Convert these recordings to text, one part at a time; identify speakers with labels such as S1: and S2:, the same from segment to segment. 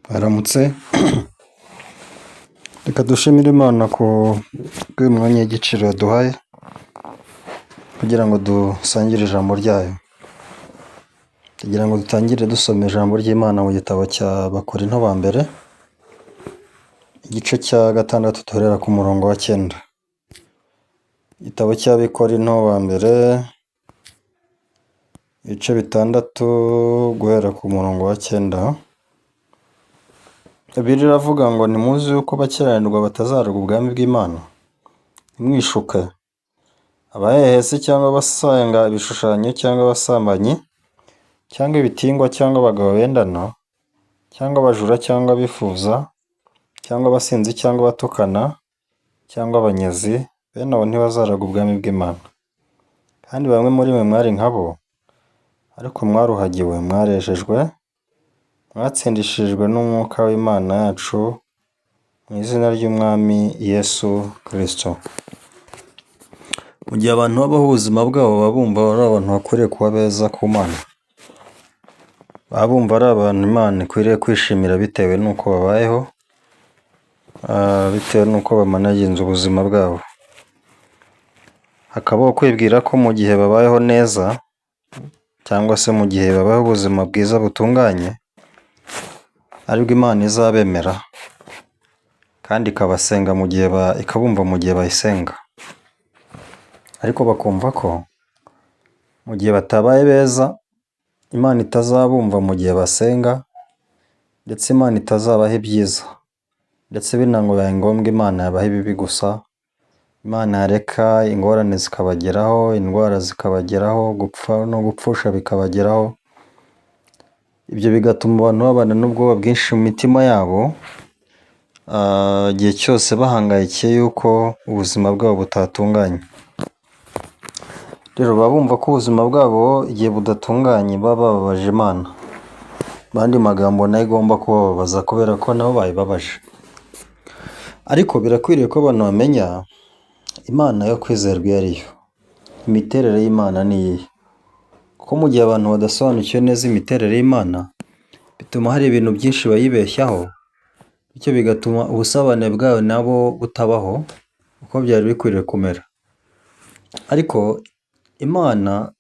S1: Baramutse, reka dushimire Imana ku bw'uyu mwanya w'igiciro yaduhaye kugira ngo dusangire ijambo ryayo. Kugira ngo dutangire dusoma ijambo ry'Imana mu gitabo cya Bakorinto ba mbere, igice cya 6 duherera ku murongo wa 9. Igitabo cy'Abakorinto ba mbere, ibice 6 guhera ku murongo wa 9. Bibiliya iravuga ngo nimuzi yuko abakiranirwa batazaragwa ubwami bw'Imana. Ntimwishuke. Abahehesi cyangwa abasenga ibishushanyo cyangwa abasambanyi cyangwa ibitingwa cyangwa abagabo bendana cyangwa abajura cyangwa abifuza cyangwa abasinzi cyangwa abatukana cyangwa abanyazi, bene abo ntibazaragwa ubwami bw'Imana. Kandi bamwe muri mwe mwari nkabo, ariko mwaruhagiwe, mwarejejwe, mwatsindishirijwe n'umwuka w'Imana yacu mu izina ry'Umwami Yesu Kristo. Mu gihe abantu babaho ubuzima bwabo baba bumva ari abantu bakwiriye kuba beza ku Mana. Baba bumva ari abantu Imana ikwiriye kwishimira bitewe n'uko babayeho, bitewe n'uko bamanaginze ubuzima bwabo. Hakabaho kwibwira ko mu gihe babayeho neza cyangwa se mu gihe babayeho ubuzima bwiza butunganye, aribwo Imana izabemera kandi ikabumva mu gihe bayisenga. Ariko bakumva ko mu gihe batabaye beza, Imana itazabumva mu gihe basenga, ndetse Imana itazabaha ibyiza, ndetse binangoye ngombwa Imana yabaha ibibi gusa. Imana yareka ingorane zikabageraho, indwara zikabageraho, gupfa no gupfusha bikabageraho. Ibyo bigatuma abantu babana n'ubwoba bwinshi mu mitima yabo, igihe cyose bahangayikiye yuko ubuzima bwabo butatunganye. Rero baba bumva ko ubuzima bwabo igihe budatunganye baba bababaje Imana. Bandi magambo nayo igomba kubababaza kubera ko nabo bayibabaje. Ariko birakwiriye ko abantu bamenya Imana yo kwizerwa iyo ari yo. Imiterere y'Imana ni iyihe? Kuko mu gihe abantu badasobanukiwe neza imiterere y'Imana, bituma hari ibintu byinshi bayibeshyaho, bityo bigatuma ubusabane bwayo nabo butabaho uko byari bikwiriye kumera. Ariko Imana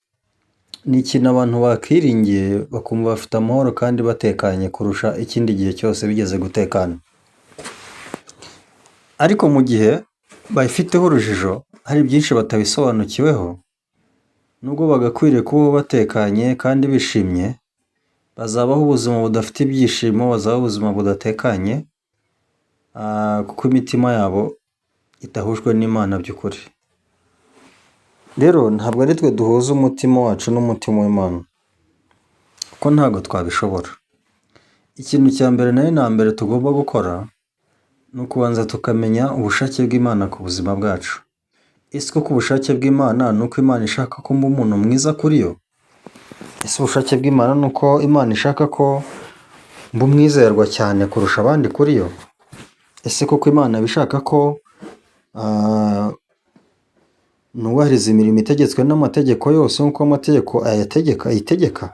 S1: ni ikintu abantu bakiringiye bakumva bafite amahoro kandi batekanye kurusha ikindi gihe cyose bigeze gutekana. Ariko mu gihe bayifiteho urujijo, hari byinshi batabisobanukiweho, nubwo bagakwiriye kubaho batekanye kandi bishimye, bazabaho ubuzima budafite ibyishimo, bazabaho ubuzima budatekanye, kuko imitima yabo idahujwe n'Imana by'ukuri. Rero ntabwo ari twe duhuza umutima wacu n'umutima w'Imana, kuko ntabwo twabishobora. Ikintu cya mbere na mbere tugomba gukora ni ukubanza tukamenya ubushake bw'Imana ku buzima bwacu. Ese koko ubushake bw'Imana ni uko Imana ishaka ko mba umuntu mwiza kuri yo? Ese ubushake bw'Imana ni uko Imana ishaka ko mba umwizerwa cyane kurusha abandi kuri yo? Ese koko Imana ibishaka ko nubahiriza imirimo itegetswe n'amategeko yose nk'uko amategeko ayitegeka?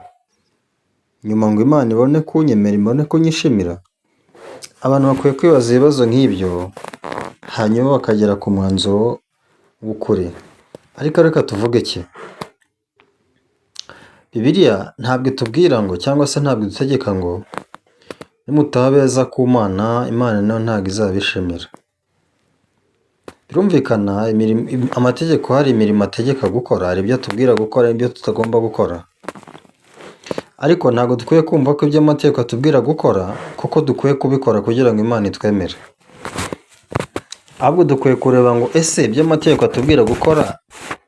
S1: Nyuma ngo Imana ibone kunyemera, ibone kunyishimira? Abantu bakwiye kwibaza ibibazo nk'ibyo, hanyuma bakagera ku mwanzuro w'ukuri. Ariko reka tuvuge iki? Bibiliya ntabwo itubwira ngo, cyangwa se ntabwo idutegeka ngo nimutaba beza ku Mana, Imana nayo ntabwo izabishimira. Birumvikana amategeko, hari imirimo ategeka gukora, hari ibyo atubwira gukora n'ibyo tutagomba gukora. Ariko ntabwo dukwiye kumva ko ibyo amategeko atubwira gukora kuko dukwiye kubikora kugira ngo Imana itwemere. Ahubwo dukwiye kureba ngo ese ibyo amategeko atubwira gukora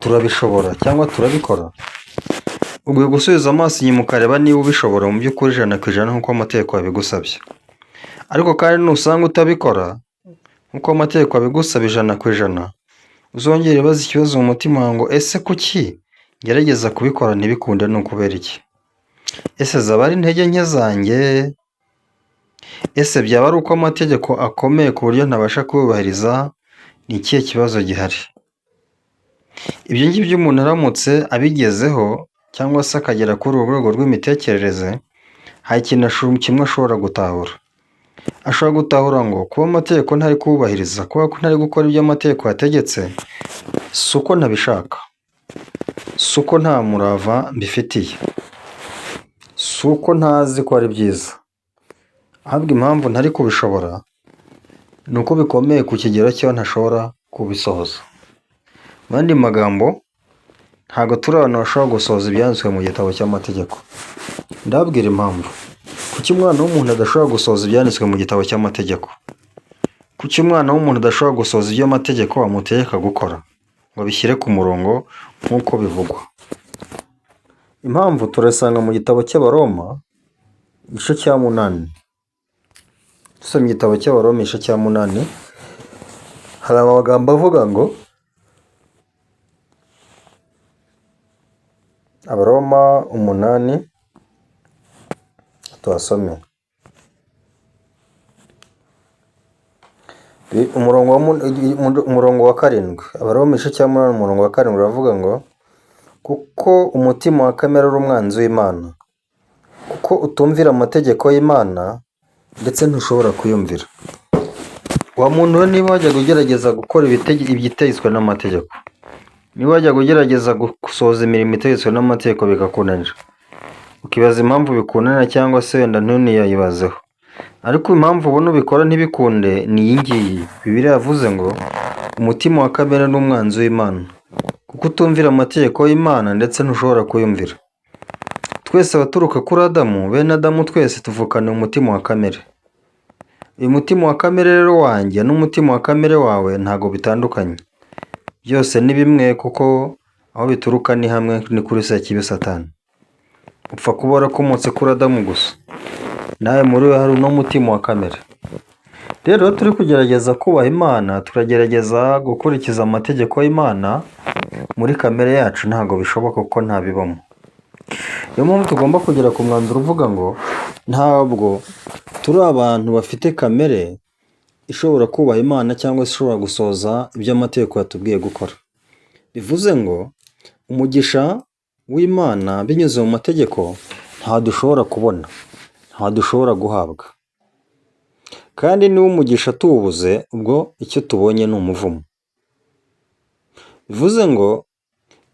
S1: turabishobora cyangwa turabikora? Ugiye gusubiza amaso inyuma ukareba niba ubishobora mu by'ukuri 100% nk'uko amategeko yabigusabye. Ariko kandi nusanga utabikora nk'uko amategeko abigusaba 100%, uzongere ubaza ikibazo mu mutima wawe ngo ese kuki ngerageza kubikora ntibikunde? Ni ukubera iki? Ese zaba ari intege nke zanjye? Ese byaba ari uko amategeko akomeye ku buryo ntabasha kubahiriza? Ni ikihe kibazo gihari? Ibyo ngibyo umuntu aramutse abigezeho cyangwa se akagera kuri urwo rwego rw'imitekerereze, hari ikintu kimwe ashobora gutahura. ashobora gutahura ngo kuba amategeko ntari kubahiriza, kuba ko ntari gukora ibyo amategeko yategetse, si uko ntabishaka, si uko nta murava mbifitiye, si uko ntazi ko ari byiza, ahubwo impamvu ntari kubishobora ni uko bikomeye ku kigero cyo ntashobora kubisohoza. Mu yandi magambo, ntabwo turi abantu bashobora gusohoza ibyanditswe mu gitabo cy'amategeko. Ndababwira impamvu. Kuki umwana w'umuntu adashobora gusohoza ibyanditswe mu gitabo cy'amategeko? Kuki umwana w'umuntu adashobora gusohoza ibyo amategeko amutegeka gukora ngo bishyire ku murongo nk'uko bivugwa? Impamvu turasanga mu gitabo cy'Abaroma igice cya 8. Dusomye igitabo cy'Abaroma igice cya 8, hari amagambo avuga ngo, Abaroma 8, tuhasome umurongo wa 7. Abaroma igice cya 8 umurongo wa 7 uravuga ngo, kuko umutima wa kamere ari umwanzi w'Imana, kuko utumvira amategeko y'Imana ndetse ntushobora kuyumvira. Wa muntu we, niba wajyaga ugerageza gukora ibitegetswe n'amategeko, niba wajyaga ugerageza gusohoza imirimo itegetswe n'amategeko bikakunanira, ukibaza impamvu bikunanira cyangwa se wenda ntuniyayibazeho, ariko impamvu ubona ubikora ntibikunde ni iyi ngiyi. Bibiliya yavuze ngo umutima wa kamere ni umwanzi w'Imana, kuko utumvira amategeko y'Imana ndetse ntushobora kuyumvira. Twese abaturuka kuri Adamu, bene Adamu twese tuvukana umutima wa kamere. Uyu mutima wa kamere rero wanjye n'umutima wa kamere wawe ntago bitandukanye, byose ni bimwe, kuko aho bituruka ni hamwe, ni kuri Sekibi Satani. Upfa kuba warakomotse kuri Adamu gusa, nawe muri we hari n'umutima wa kamere. Rero turi kugerageza kubaha Imana, turagerageza gukurikiza amategeko y'Imana, muri kamere yacu ntabwo bishoboka kuko ntabibamo. Niyo mpamvu tugomba kugera ku mwanzuro uvuga ngo ntabwo turi abantu bafite kamere ishobora kubaha Imana cyangwa se ishobora gusohoza ibyo amategeko yatubwiye gukora. Bivuze ngo umugisha w'Imana binyuze mu mategeko nta dushobora kubona, nta dushobora guhabwa, kandi niba umugisha tuwubuze, ubwo icyo tubonye ni umuvumo. Bivuze ngo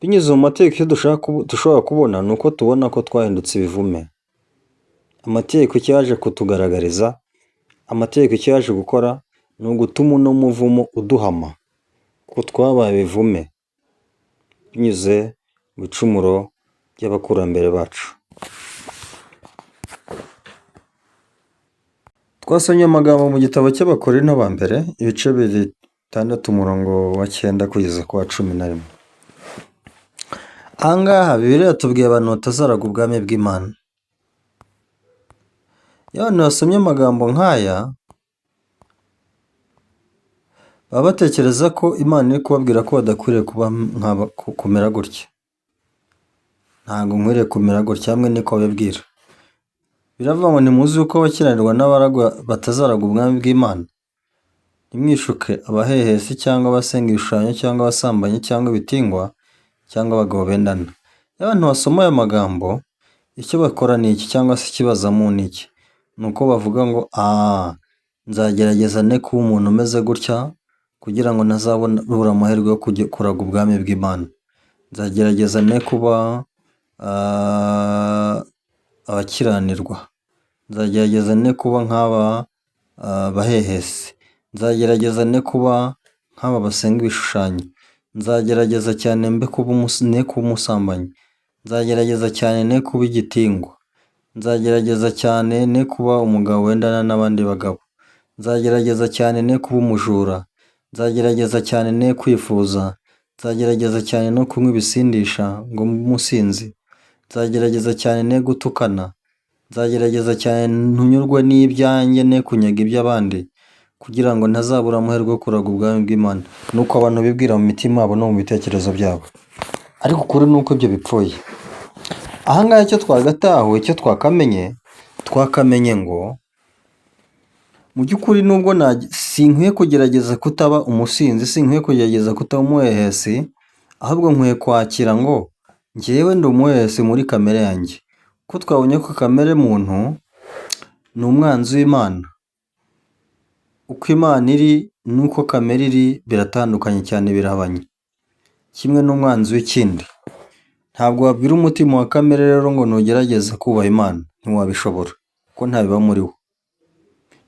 S1: binyuze mu mategeko icyo dushobora kubona ni uko tubona ko twahindutse ibivume. Amategeko icyo yaje kutugaragariza, amategeko icyo yaje gukora ni ugutuma uno muvumo uduhama, ko twabaye ibivume binyuze mu bicumuro by'abakurambere bacu. Twasomye amagambo mu gitabo cy'Abakorinto ba mbere ibice 6 umurongo wa 9 kugeza ku wa 11. Ahangaha Bibiliya yatubwiye abantu batazaraga ubwami bw'Imana. Iyo abantu basomye amagambo nk'aya, baba batekereza ko Imana iri kubabwira ko badakwiriye kumera gutya. Ntabwo nkwiriye kumera gutya, hamwe niko babibwira. Biravuga ngo ntimuzi uko abakiranirwa n'abaragwa batazaraga ubwami bw'Imana. Ntimwishuke abahehesi cyangwa abasenga ibishushanyo cyangwa abasambanyi cyangwa ibitingwa cyangwa abagabo bendana. Iyo abantu basoma aya magambo, icyo bakora ni iki, cyangwa se ikibazamo ni iki? Ni uko bavuga ngo nzagerageza ne kuba umuntu umeze gutya kugira ngo ntazabura amahirwe yo kuraga ubwami bw'Imana. Nzagerageza ne kuba abakiranirwa. Nzagerageza ne kuba nk'aba bahehesi. Nzagerageza ne kuba nk'aba basenga ibishushanyo. Nzagerageza cyane ne kuba umusambanyi. Nzagerageza cyane ne kuba igitingwa. Nzagerageza cyane ne kuba umugabo wendana n'abandi bagabo. Nzagerageza cyane ne kuba umujura. Nzagerageza cyane ne kwifuza. Nzagerageza cyane no kunywa ibisindisha ngo umusinzi. Nzagerageza cyane ne gutukana. Nzagerageza cyane ntunyurwe n'ibyanjye ne kunyaga iby'abandi, kugira ngo ntazabura amahirwe yo kuraga ubwami bw'Imana. Nuko abantu bibwira mu mitima yabo no mu bitekerezo byabo, ariko ukuri ni uko ibyo bipfuye. Ahangaha icyo twagatahuye, icyo twakamenye ngo mu by'ukuri nubwo sinkwiye kugerageza kutaba umusinzi, sinkwiye kugerageza kutaba umuhehesi, ahubwo nkwiye kwakira ngo njyewe ndi umuhehesi muri kamere yanjye. Ko twabonye ko kamere muntu ni umwanzi w'Imana, Uko Imana iri n'uko kamere iri biratandukanye cyane, birahabanye. Kimwe n'umwanzi w'ikindi. Ntabwo wabwira umutima wa kamere rero ngo nugerageza kubaha Imana, ntiwabishobora kuko ntabiba muri wo.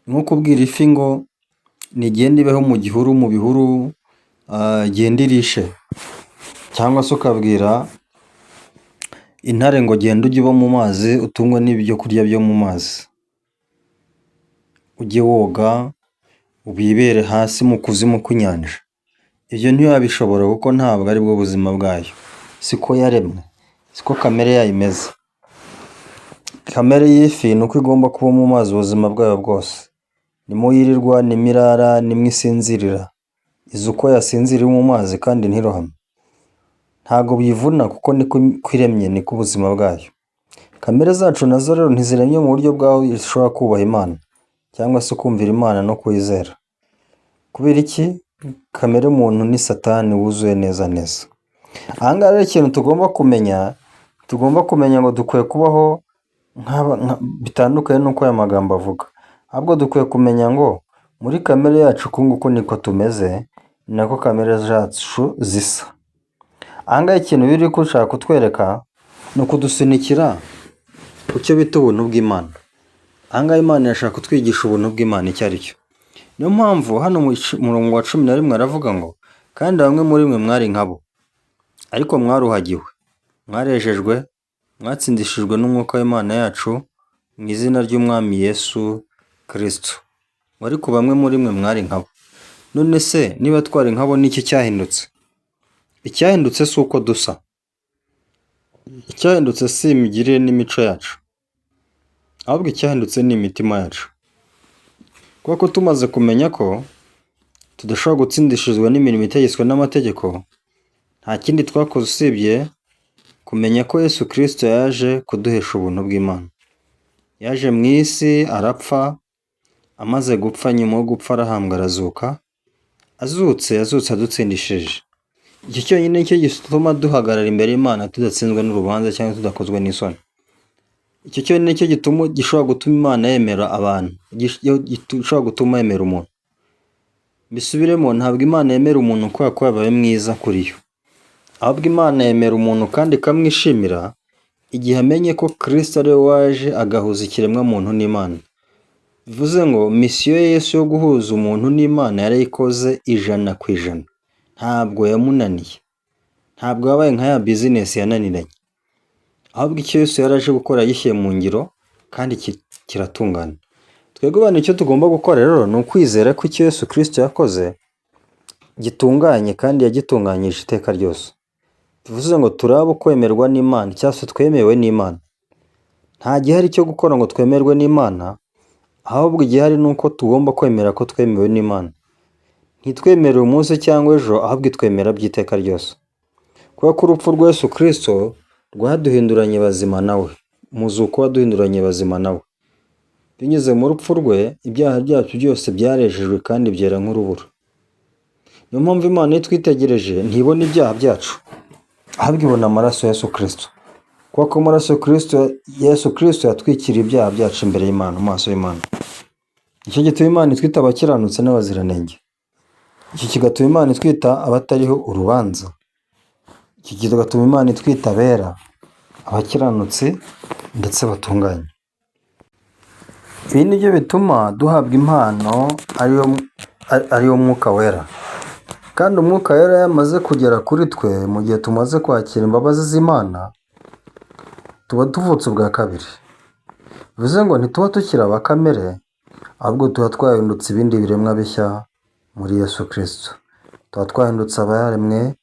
S1: Ni nko kubwira ifi ngo nigende ibeho mu gihuru, mu bihuru, genda irishe. Cyangwa se ukabwira intare ngo genda ujye uba mu mazi, utungwe n'ibyo kurya byo mu mazi. Ujye woga, wibere hasi mu kuzimu kw'inyanja. Ibyo ntiyabishobora kuko ntabwo ari bwo buzima bwayo. Siko yaremwe, siko kamere yayo imeze. Kamere y'ifi ni uko igomba kuba mu mazi ubuzima bwayo bwose. Nimo yirirwa, nimo irara, nimo isinzirira. Izi uko yasinzira mu mazi kandi ntirohame. Ntabwo biyivuna kuko niko iremye, niko ubuzima bwayo. Kamere zacu nazo rero ntiziremye mu buryo bwaho zishobora kubaha Imana cyangwa se kumvira Imana no kuyizera. Kubera iki? Kamere muntu ni Satani wuzuye neza neza. Aha ngaha rero ikintu tugomba kumenya ngo dukwiye kubaho bitandukanye n'uko aya magambo avuga. Ahubwo dukwiye kumenya ngo muri kamere yacu uku nguku niko tumeze, ni nako kamere zacu zisa. Aha ngaha ikintu biri gushaka kutwereka ni ukudusunikira ku cyo bita ubuntu bw'Imana. Aha ngaha Imana irashaka kutwigisha ubuntu bw'Imana icyo ari cyo. Niyo mpamvu hano mu murongo wa 11 aravuga ngo kandi bamwe muri mwe mwari nkabo, ariko mwaruhagiwe, mwarejejwe, mwatsindishijwe n'umwuka w'Imana yacu mu izina ry'Umwami Yesu Kristo. Ariko bamwe muri mwe mwari nkabo. None se niba twari nkabo n'iki cyahindutse? Icyahindutse si uko dusa. Icyahindutse si imigirire n'imico yacu, ahubwo icyahindutse ni imitima yacu. Kuko tumaze kumenya ko tudashobora gutsindishizwa n'imirimo itegetswe n'amategeko, nta kindi twakoze usibye kumenya ko Yesu Kristo yaje kuduhesha ubuntu bw'Imana. Yaje mu isi arapfa, amaze gupfa, nyuma yo gupfa arahambwa arazuka. Azutse adutsindishije. Iki cyonyine nicyo gituma duhagarara imbere y'Imana tudatsinzwe n'urubanza cyangwa tudakozwe n'isoni. Icyo cyonyine nicyo gishobora gutuma Imana yemera abantu, gishobora gutuma yemera umuntu. Bisubiremo, ntabwo Imana yemera umuntu kubera ko yabaye mwiza kuri yo, ahubwo Imana yemera umuntu kandi ikamwishimira igihe amenye ko Kristo ari we waje agahuza ikiremwa muntu n'Imana. Bivuze ngo misiyo ya Yesu yo guhuza umuntu n'Imana yarayikoze 100%. Ntabwo yamunaniye, ntabwo yabaye nka ya business yananiranye, ahubwo icyo Yesu yaraje gukora yishyiye mu ngiro kandi kiratungana. Twebwe bane icyo tugomba gukora rero ni ukwizera ko icyo Yesu Kristo yakoze gitunganye kandi yagitunganyije iteka ryose. Bivuze ngo turaba kwemerwa n'Imana cyangwa se twemewe n'Imana. Nta gihari cyo gukora ngo twemerwe n'Imana, ahubwo igihari ni uko tugomba kwemera ko twemewe n'Imana. Ntitwemerere umunsi cyangwa ejo, ahubwo itwemera by'iteka ryose. Kuko urupfu rwa Yesu Kristo rwaduhinduranye bazima nawe, umuzuko waduhinduranye bazima nawe. Binyuze mu rupfu rwe, ibyaha byacu byose byarejejwe kandi byera nk'urubura. Niyo mpamvu Imana iyo twitegereje ntibona ibyaha byacu, ahubwo ibona amaraso ya Yesu Kristo. Kuko amaraso Yesu Kristo yatwikiriye ibyaha byacu imbere y'Imana, mu maso y'Imana. Icyo gituma Imana itwita abakiranutse n'abaziranenge. Iki kigatuma Imana itwita abatariho urubanza. Iki kigatuma Imana itwita abera, abakiranutsi ndetse batunganye. Ibi ni byo bituma duhabwa impano ariyo Mwuka Wera. Kandi Umwuka Wera yamaze kugera kuri twe, mu gihe tumaze kwakira imbabazi z'Imana, tuba tuvutse ubwa kabiri. Bivuze ngo ntituba tukiri aba kamere, ahubwo tuba twahindutse ibindi biremwa bishya muri Yesu Kristo. Tuba twahindutse abaremwe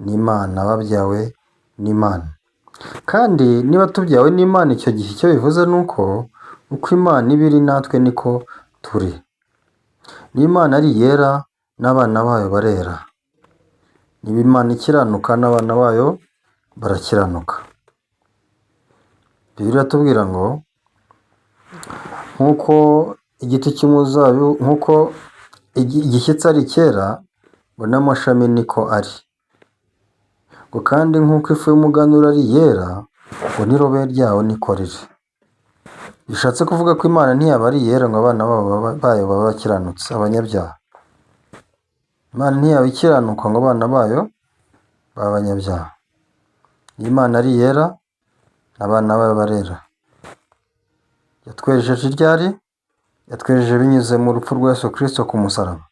S1: n'Imana, babyawe n'Imana. Kandi niba tubyawe n'Imana, icyo gihe icyo bivuze ni uko Imana iba iri natwe niko turi. Niba Imana ari yera n'abana bayo barera, niba Imana ikiranuka n'abana bayo barakiranuka. Bibiliya iratubwira ngo nk'uko igiti cy'umuzabibu, nk'uko igishyitsi ari cyera ngo n'amashami niko ari, ngo kandi nk'uko ifu y'umuganura ari yera ngo n'irobe ryawo niko riri. bishatse kuvuga ko Imana ntiyaba ari iyera ngo abana bayo babe bakiranutse, abanyabyaha. Imana ntiyaba ikiranuka ngo abana bayo babe abanyabyaha. Iyo Imana ari iyera, abana bayo barera. Yatwejeje ryari? Yatwejeje binyuze mu rupfu rwa Yesu Kristo ku musaraba.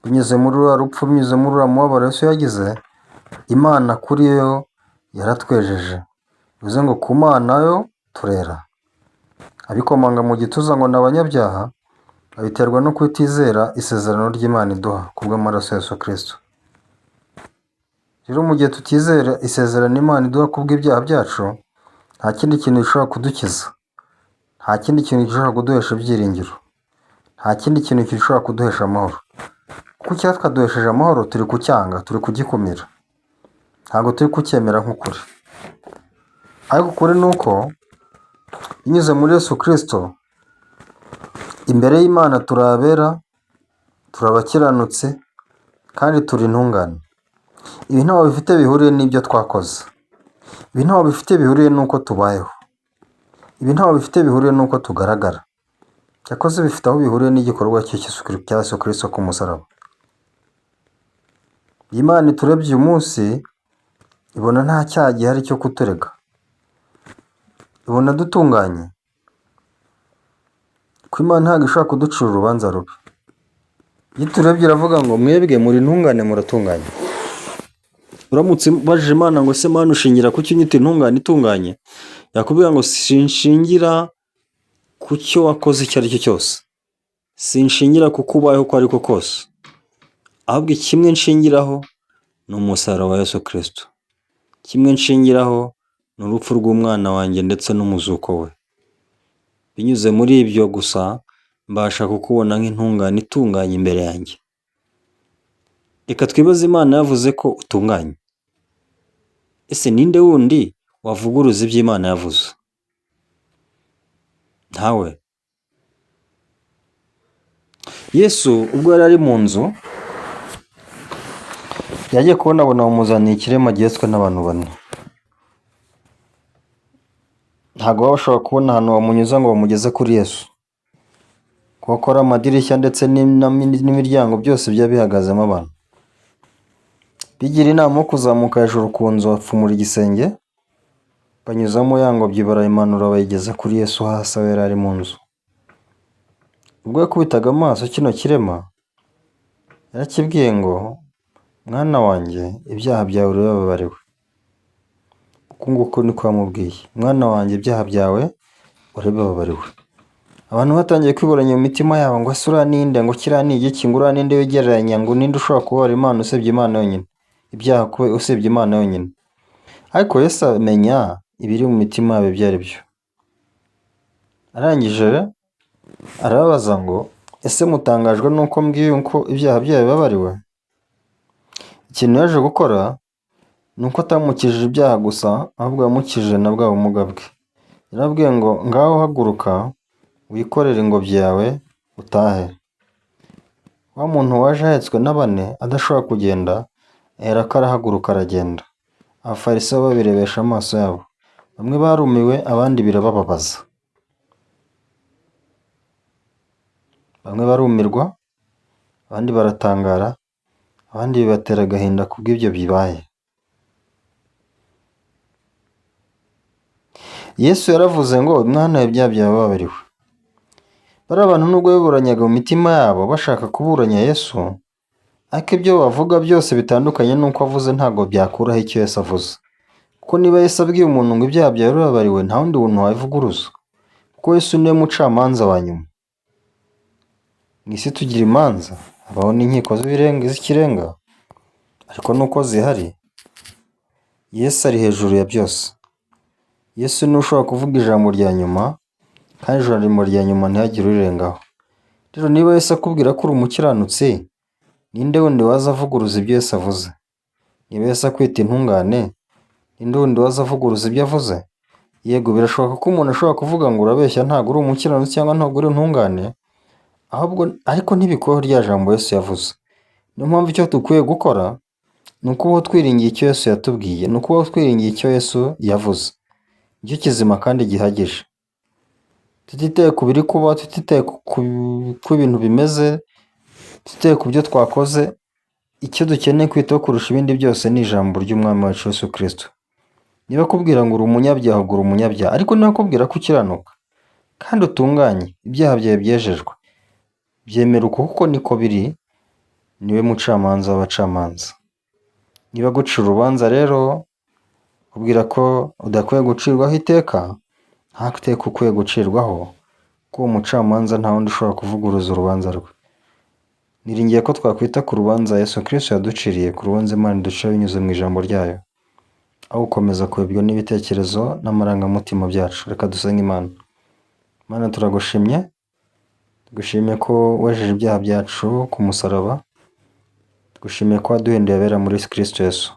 S1: Binyuze muri uriya rupfu, binyuze muri uriya mubabaro Yesu yagize, Imana kuri yo yaratwejeje. Bivuze ngo ku Mana yo turera. Abikomanga mu gituza ngo ni abanyabyaha, babiterwa no kutizera isezerano ry'Imana iduha kubw'amaraso ya Yesu Kristo. Rero mu gihe tutizera isezerano Imana iduha kubw'ibyaha byacu, nta kindi kintu gishobora kudukiza. Nta kindi kintu gishobora kuduhesha ibyiringiro. Nta kindi kintu gishobora kuduhesha amahoro. Kuko icyatwaduhesheje amahoro turi kucyanga, turi kugikumira. Ntabwo turi kucyemera nk'ukuri. Ariko ukuri ni uko binyuze muri Yesu Kristo, imbere y'Imana turi abera, turi abakiranutse, kandi turi intungane. Ibi ntaho bifite bihuriye n'ibyo twakoze. Ibi ntaho bifite bihuriye n'uko tubayeho. Ibi ntaho bifite bihuriye n'uko tugaragara. Cyakoze bifite aho bihuriye n'igikorwa cya Yesu Kristo ku musaraba. Imana iturebye uyu munsi, ibona nta cyaha gihari cyo kuturega. Ibona dutunganye. Ko Imana ntabwo ishobora kuducira urubanza rubi. Iyo iturebye iravuga ngo mwebwe muri intungane muratunganye. Uramutse ubajije Imana ngo se Mana ushingira ku cyo unyita intungane itunganye, yakubwira ngo sinshingira ku cyo wakoze icyo ari cyo cyose. Sinshingira ku kubayeho uko ari ko kose. Ahubwo kimwe nshingiraho ni umusaraba wa Yesu Kristo. Kimwe nshingiraho ni urupfu rw'umwana wanjye ndetse n'umuzuko we. Binyuze muri ibyo gusa mbasha kukubona nk'intungane itunganye imbere yanjye. Reka twibaze, Imana yavuze ko utunganye. Ese ninde wundi wavuguruza ibyo Imana yavuze? Ntawe. Yesu ubwo yari ari mu nzu, yagiye kubona abona bamuzaniye ikirema gihetswe n'abantu bane. Ntabwo baba bashobora kubona ahantu bamunyuza ngo bamugeze kuri Yesu, kuko ari amadirishya ndetse n'imiryango byose byaba bihagazemo abantu. Bigira inama yo kuzamuka hejuru ku nzu, bapfumura igisenge, banyuzamo ya ngobyi barayimanura bayigeza kuri Yesu hasi aho yari ari mu nzu. Ubwo yakubitaga amaso kino kirema, yarakibwiye ngo mwana wanjye ibyaha byawe urabibabariwe. Uku nguku niko yamubwiye, mwana wanjye ibyaha byawe urabibabariwe. Abantu batangiye kwiburanya mu mitima yabo ngo ese uriya ninde, ngo kiriya ni igiki, ngo uriya ninde wigereranya, ngo ninde ushobora kubabarira Imana usibye Imana yonyine, ibyaha usibye Imana yonyine. Ariko Yesu amenya ibiri mu mitima yabo ibyo ari byo. Arangije arababaza ngo ese mutangajwe nuko mbwiye ko ibyaha byawe bibabariwe? Ikintu yaje gukora ni uko atamukijije ibyaha gusa, ahubwo yamukijije na bwa bumuga bwe. Yarabwiye ngo ngaho haguruka wikorere ingobyi yawe utahe. Wa muntu waje ahetswe na bane adashobora kugenda, aherako arahaguruka aragenda. Abafarisayo babirebesha amaso yabo. Bamwe barumiwe, abandi birabababaza. Bamwe barumirwa, abandi baratangara, abandi bibatera agahinda kubw'ibyo bibaye. Yesu yaravuze ngo mwana ibyaha byawe babariwe. Bari abantu nubwo biburanyaga mu mitima yabo bashaka kuburanya Yesu, ariko ibyo bavuga byose bitandukanye n'uko avuze ntabwo byakuraho icyo Yesu avuze. Kuko niba Yesu abwiye umuntu ngo ibyaha byawe birababariwe, nta wundi muntu wabivuguruza. Kuko Yesu niwe mucamanza wa nyuma. Mu isi tugira imanza, habaho n'inkiko z'ikirenga, ariko nuko zihari, Yesu ari hejuru ya byose. Yesu niwe ushobora kuvuga ijambo rya nyuma, kandi ijambo rya nyuma ntihagire urirengaho. Rero niba Yesu akubwira ko uri umukiranutsi, ninde wundi waza avuguruza ibyo Yesu avuze? Niba Yesu akwita intungane, ninde wundi waza avuguruza ibyo avuze? Yego, birashoboka ko umuntu ashobora kuvuga ngo urabeshya, ntabwo uri umukiranutsi cyangwa ntabwo uri intungane, ariko ntibikuweho rya jambo Yesu yavuze. Niyo mpamvu icyo dukwiye gukora ni ukubaho twiringiye icyo Yesu yatubwiye, ni ukubaho twiringiye icyo Yesu yavuze. Nicyo kizima kandi gihagije. tutitaye ku biri kuba, tutitaye ku ibintu bimeze, tutitaye ku byo twakoze, icyo dukeneye kwitaho kurusha ibindi byose ni ijambo ry'Umwami wacu Yesu Kristo. Niba akubwira ngo uri umunyabyaha, ubwo uri umunyabyaha, ariko niba akubwira ko ukiranuka kandi utunganye, ibyaha byawe byejejwe, byemera uko kuko niko biri, niwe mucamanza w'abacamanza. Niba agucira urubanza rero, ubwira ko udakwiye gucirwaho iteka, nta iteka ukwiye gucirwaho, ko uwo mucamanza nta wundi ushobora kuvuguruza urubanza rwe. Niringiye ko twakwita ku rubanza Yesu Kristo yaduciriye, ku rubanza Imana iducira binyuze mu ijambo ryayo, aho gukomeza kuyobwa n'ibitekerezo n'amarangamutima byacu. Reka dusenge Imana. Mana, turagushimye, tugushimiye ko wejeje ibyaha byacu ku musaraba, tugushimiye ko waduhinduye abera muri Kristo Yesu.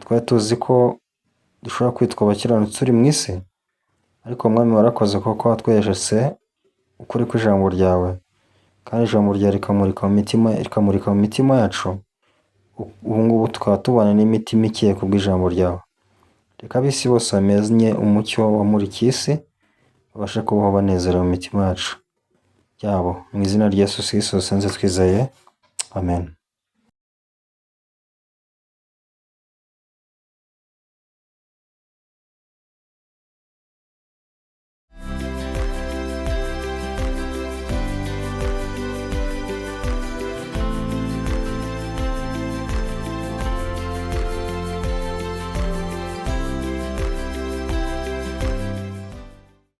S1: Twari tuzi ko dushobora kwitwa abakiranutsi turi mu isi, ariko Mwami warakoze kuko watwejese ukuri kw'ijambo ryawe, kandi ijambo ryawe rikamurika mu mitima yacu. Ubu ngubu tukaba tubana n'imitima ikeye kubw'ijambo ryawe. Reka ab'isi bose bamenye umucyo wamurikiye isi, babashe kubaho banezerewe mu mitima yacu yabo. Mu izina rya Yesu Kristo dusenze twizeye, amen.